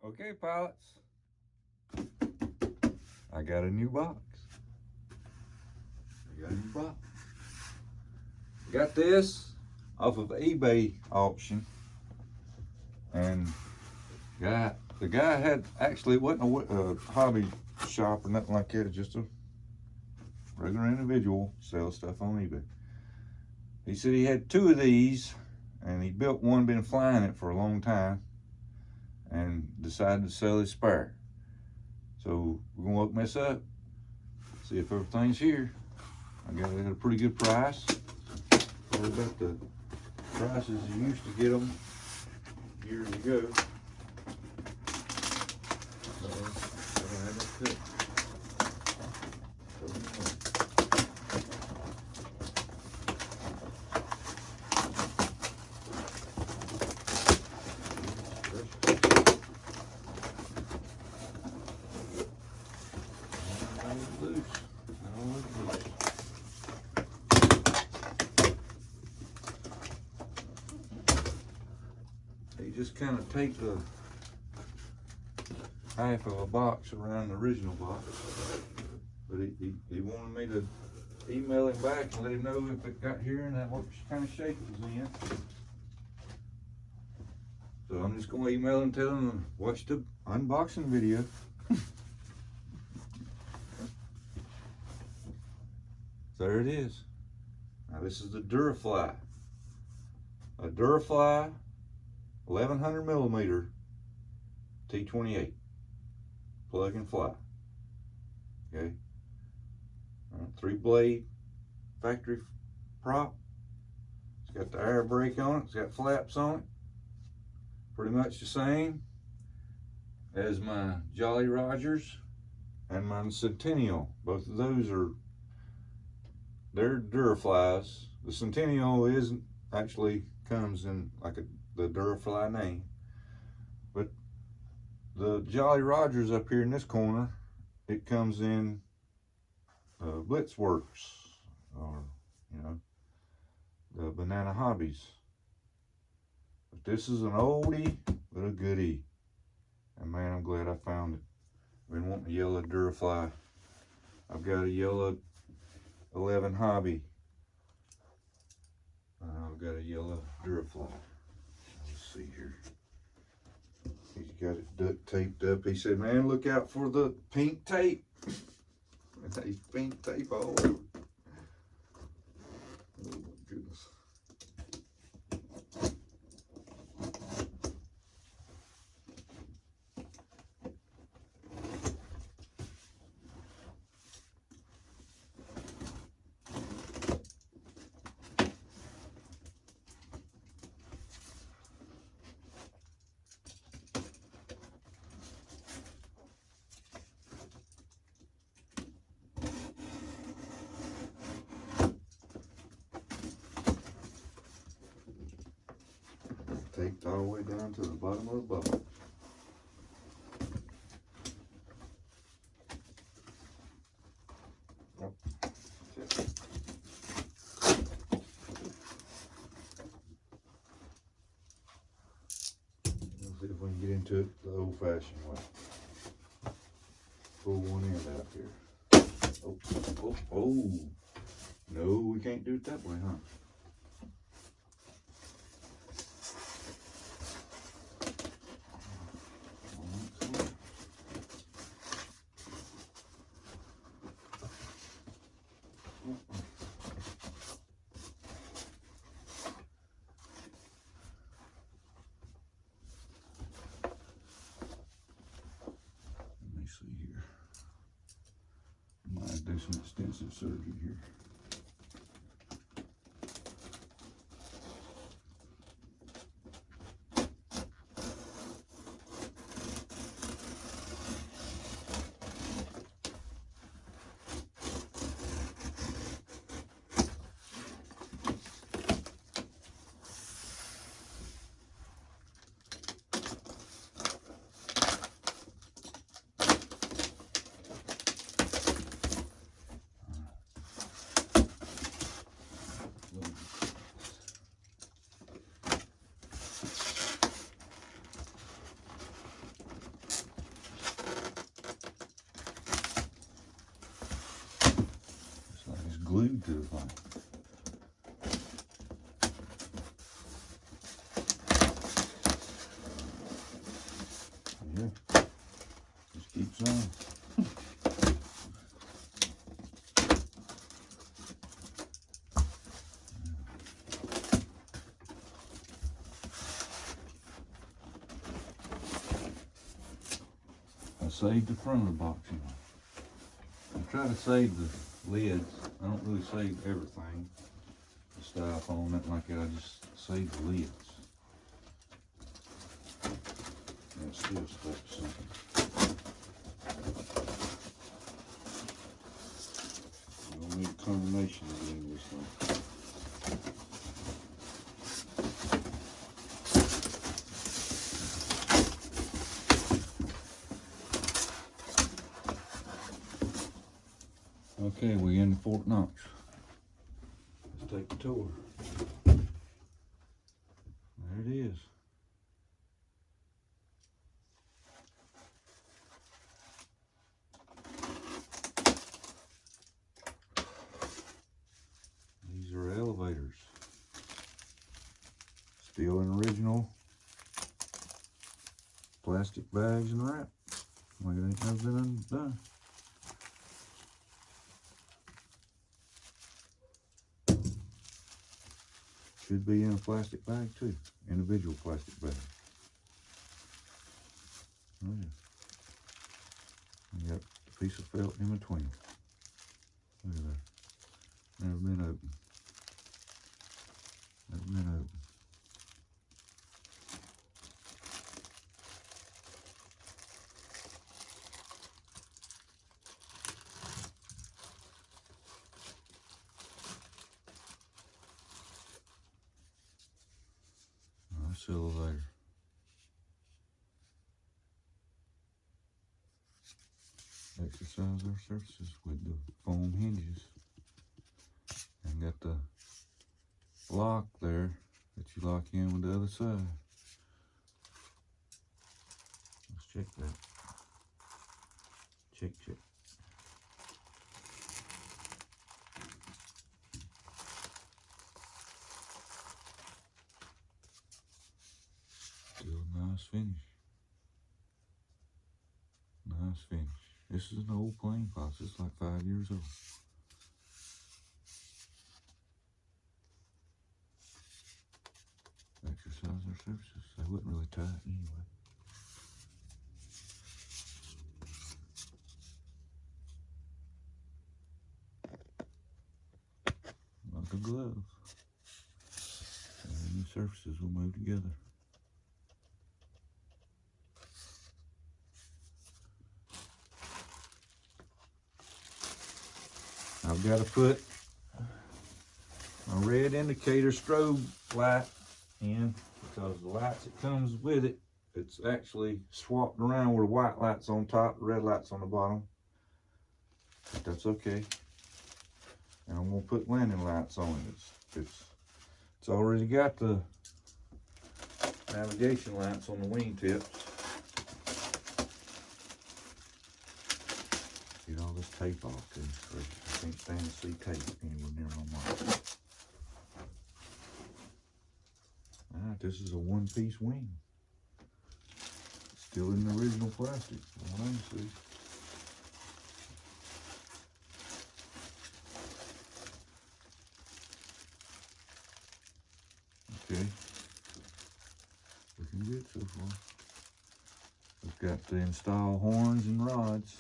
Okay, pilots, I got a new box. Got this off of eBay auction, and the guy had, actually, it wasn't a hobby shop or nothing like that. It was just a regular individual sells stuff on eBay. He said he had 2 of these, and he built one, been flying it for a long time, and decided to sell his spare. So we're gonna open this up, see if everything's here. I got it at a pretty good price. Probably about the prices you used to get them years ago. He just kind of take the half of a box around the original box, but he wanted me to email him back and let him know if it got here and what kind of shape it was in. So I'm just going to email him, tell him to watch the unboxing video. There it is. Now this is the Durafly. A Durafly 1100 millimeter T-28 plug and fly. Okay. 3-blade factory prop. It's got the air brake on it. It's got flaps on it. Pretty much the same as my Jolly Rogers and my Centennial. Both of those they're Duraflies. The Centennial isn't actually, comes in like the Durafly name, but the Jolly Rogers up here in this corner, it comes in Blitzworks, or the Banana Hobbies. But this is an oldie but a goodie, and man, I'm glad I found it. I've been wanting a yellow Durafly. I've got a yellow 11 Hobby. I've got a yellow Durafly. Let's see here. He's got it duct taped up. He said, man, look out for the pink tape. There's pink tape all over. Oh my goodness. Taped all the way down to the bottom of the box. Yep. Let's see if we can get into it the old-fashioned way. Pull one end out here. Oh. No, we can't do it that way, huh? Do some extensive surgery here. glued to the thing. Yeah, just keeps on. I saved the front of the box, you know. I try to save the lids. I don't really save everything. The styrofoam, nothing like that. I just save the lids. And it's still stuck to something. I don't need a combination of any of this thing. Okay, we're in Fort Knox. Let's take the tour. There it is. These are elevators. Still in original plastic bags and wrap. Like it ain't never been undone. Should be in a plastic bag too, individual plastic bag. Oh yeah. You got a piece of felt in between. Look at that. Never been open. Never been open. Nice elevator. Exercise our surfaces with the foam hinges. And got the lock there that you lock in with the other side. Let's check that. Check. Still a nice finish. Nice finish. This is an old plane box. It's like 5 years old. Exercise our surfaces. They wasn't really tight anyway. Like a glove. And the surfaces will move together. I've got to put a red indicator strobe light in because the lights that comes with it, it's actually swapped around where the white light's on top, the red light's on the bottom. But that's okay. And I'm gonna put landing lights on it. It's already got the navigation lights on the wing tips. Get all this tape off too. I can't stand to see tape anywhere near my mouth. Alright, this is a one-piece wing. Still in the original plastic, from what I can see. Okay. Looking good so far. We've got to install horns and rods.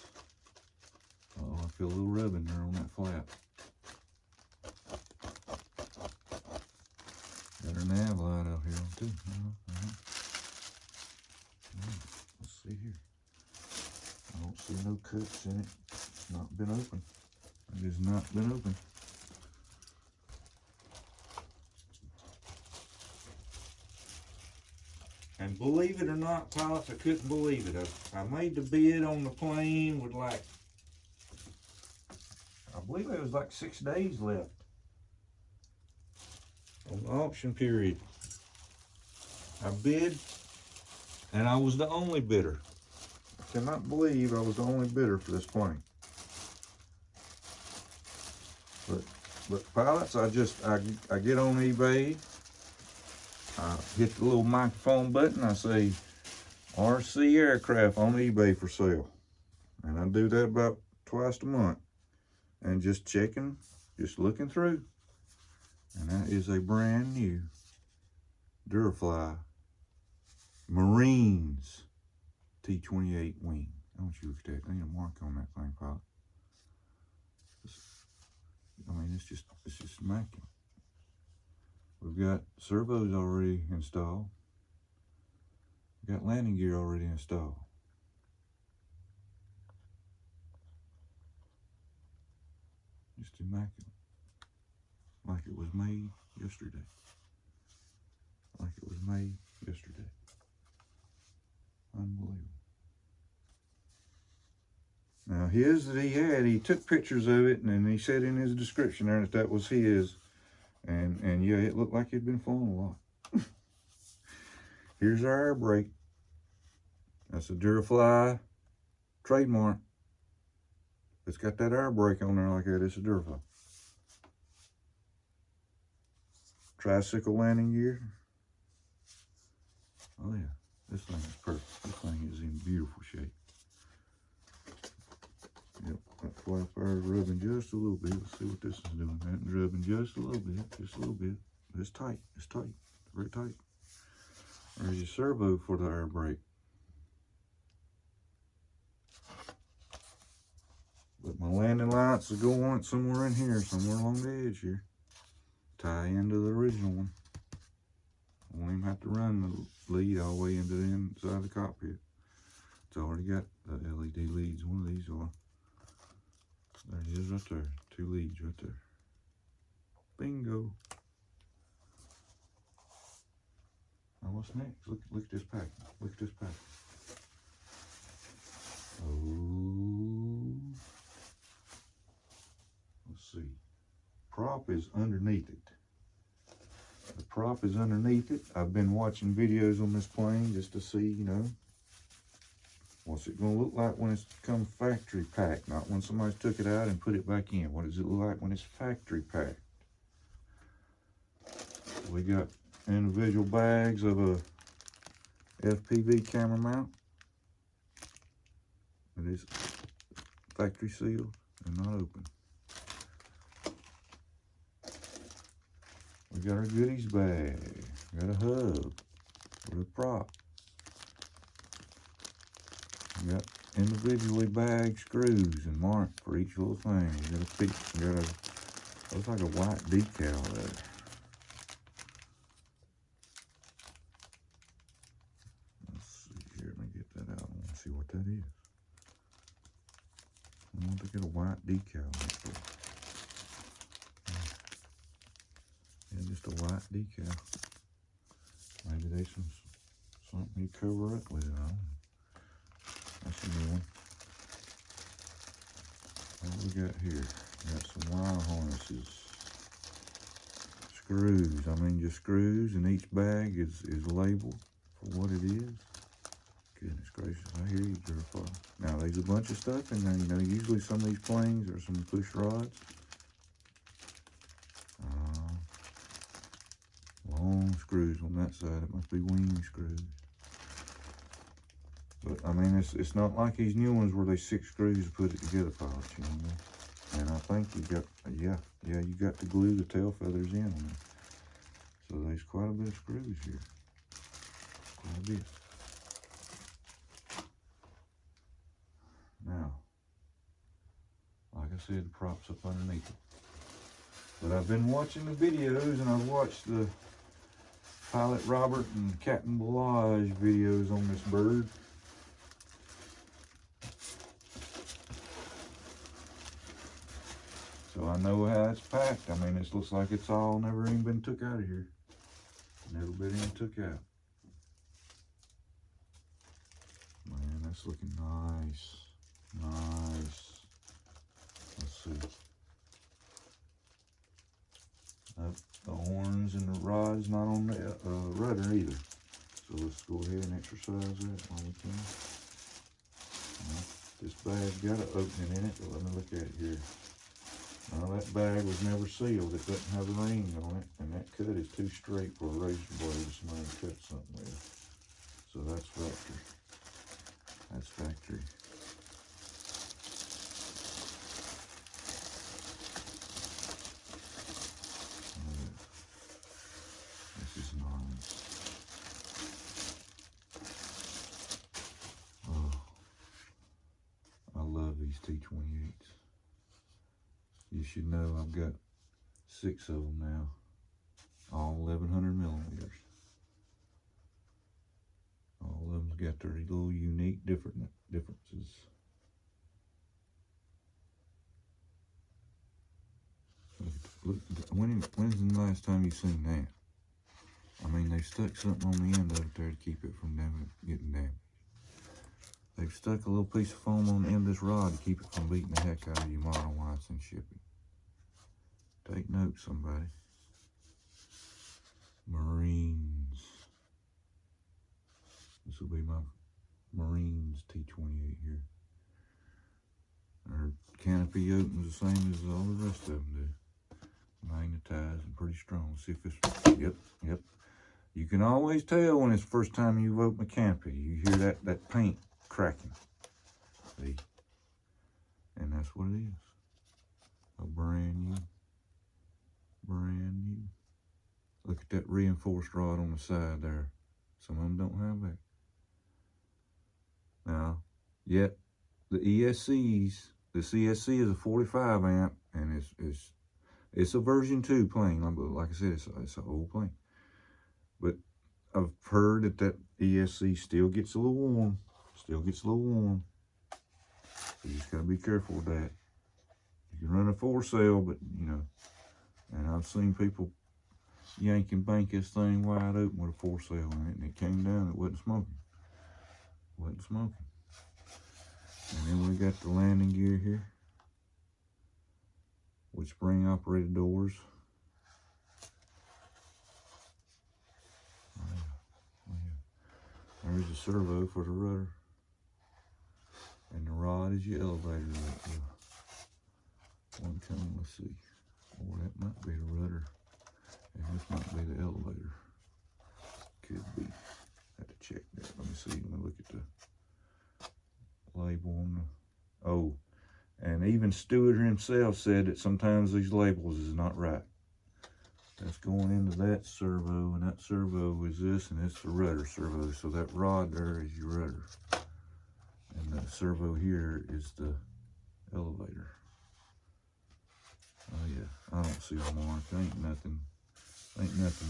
Oh, I feel a little rubbing there on that flap. Got our nav light out here too. Let's see here. I don't see no cuts in it. It's not been open. It has not been open. And believe it or not, pilots, I couldn't believe it. I made the bid on the plane with like, I believe it was like 6 days left on the auction period. I bid, and I was the only bidder. I cannot believe I was the only bidder for this plane. But But pilots, I get on eBay, I hit the little microphone button, I say RC aircraft on eBay for sale. And I do that about twice a month. And just checking, just looking through. And that is a brand new Durafly Marines T-28 wing. I want you to look at that. There ain't a mark on that thing, pilot. I mean, it's just immaculate. We've got servos already installed. We've got landing gear already installed. Just immaculate. Like it was made yesterday. Like it was made yesterday. Unbelievable. Now his that he took pictures of it, and then he said in his description there that was his. And yeah, it looked like it'd been flown a lot. Here's our air brake. That's a Durafly trademark. It's got that air brake on there like that. It's a Durafly. Tricycle landing gear. Oh yeah, this thing is perfect. This thing is in beautiful shape. Yep, that flap there is rubbing just a little bit. Let's see what this is doing. That's rubbing just a little bit, just a little bit. It's tight, it's tight, it's very tight. There's your servo for the air brake. But my landing lights will go on somewhere in here, somewhere along the edge here. Tie into the original one. I won't even have to run the lead all the way into the inside of the cockpit. It's already got the LED leads. One of these are. There it is right there. 2 leads right there. Bingo. Now what's next? Look at this pack. Look at this pack. Oh. Let's see. Prop is underneath it. The prop is underneath it. I've been watching videos on this plane just to see, you know, what's it going to look like when it's come factory packed, not when somebody's took it out and put it back in. What does it look like when it's factory packed? We got individual bags of a FPV camera mount. It is factory sealed and not open. We got our goodies bag. We got a hub with a prop. We got individually bagged screws and marked for each little thing. We got a looks like a white decal there. Let's see here. Let me get that out. I want to see what that is. I want to get a white decal right there. Yeah, just a white decal. Maybe there's something you cover up with it. I don't know. That's a new one. What do we got here? We got some wire harnesses. Screws. I mean, just screws, and each bag is labeled for what it is. Goodness gracious, I hear you, Durafly. Now, there's a bunch of stuff in there. You know, usually some of these planes are some push rods. Long screws on that side. It must be wing screws. But I mean, it's not like these new ones where they 6 screws to put it together, pilots, you know. And I think you got, yeah, you got to glue the tail feathers in on it. So there's quite a bit of screws here. Quite a bit. Now, like I said, the prop's up underneath it. But I've been watching the videos, and I've watched the Pilot Robert and Captain Balaj videos on this bird. So I know how it's packed. I mean, it looks like it's all never even been took out of here. Never been even took out. Man, that's looking nice. Nice. Let's see. The horns and the rod's not on the rudder either. So let's go ahead and exercise that while we can. This bag's got an opening in it, but let me look at it here. Now that bag was never sealed. It doesn't have a ring on it, and that cut is too straight for a razor blade if somebody cut something with. So that's factory. That's factory. This is nice. Oh, I love these T-28s. You should know I've got 6 of them now, all 1100 millimeters. All of them's got their little unique differences. Look, when's the last time you seen that? I mean, they stuck something on the end of it there to keep it from getting damaged. They've stuck a little piece of foam on the end of this rod to keep it from beating the heck out of your model while it's in shipping. Take note, somebody. Marines. This will be my Marines T-28 here. Our canopy opens the same as all the rest of them do. Magnetized and pretty strong. See if it's, yep. You can always tell when it's the first time you've opened the canopy. You hear that paint cracking. See? And that's what it is. A brand new. Look at that reinforced rod on the side there. Some of them don't have that. Now, yet the ESCs, the CSC is a 45 amp, and it's a version 2 plane. Like I said, it's an old plane. But I've heard that ESC still gets a little warm. So you just gotta be careful with that. You can run a 4-cell, but you know, and I've seen people yank and bank this thing wide open with a 4-cell in it, and it came down, it wasn't smoking. And then we got the landing gear here with spring operated doors. There's the servo for the rudder. And the rod is your elevator. One coming, let's see. Or that might be the rudder. And this might be the elevator. Could be. Have to check that. Let me see. Let me look at the label on the. Oh, and even Stewart himself said that sometimes these labels is not right. That's going into that servo, and that servo is this, and it's the rudder servo. So that rod there is your rudder. And the servo here is the elevator. Oh yeah, I don't see a mark. Ain't nothing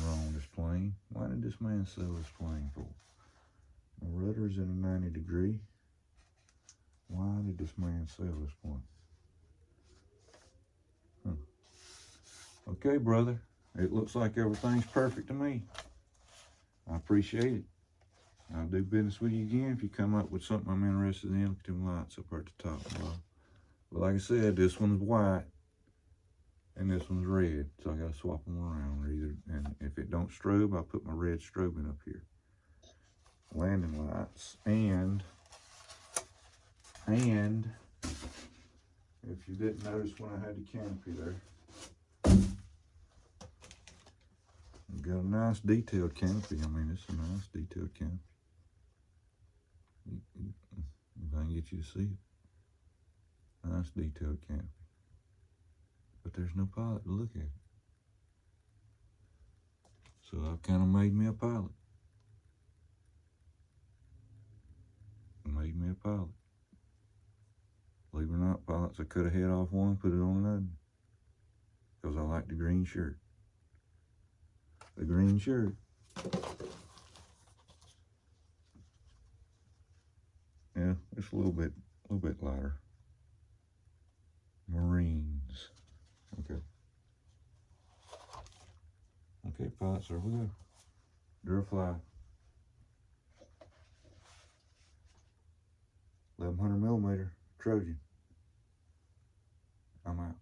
wrong with this plane. Why did this man sell this plane for? The rudder's in a 90 degree. Why did this man sell this plane? Okay, brother. It looks like everything's perfect to me. I appreciate it. I'll do business with you again if you come up with something I'm interested in. Look at them lights up at the top below. But like I said, this one's white and this one's red, so I gotta swap them around. And if it don't strobe, I'll put my red strobing up here. Landing lights, and if you didn't notice when I had the canopy there, I've got a nice detailed canopy. I mean, it's a nice detailed canopy. If I can get you to see it. Nice detailed canopy. But there's no pilot to look at it. So I've kind of made me a pilot. Believe it or not, pilots, I cut a head off one, put it on another. Because I like the green shirt. The green shirt. Yeah, it's a little bit lighter. Marines. Okay. Okay, pilots, there we go. Durafly. 1100 millimeter Trojan. I'm out.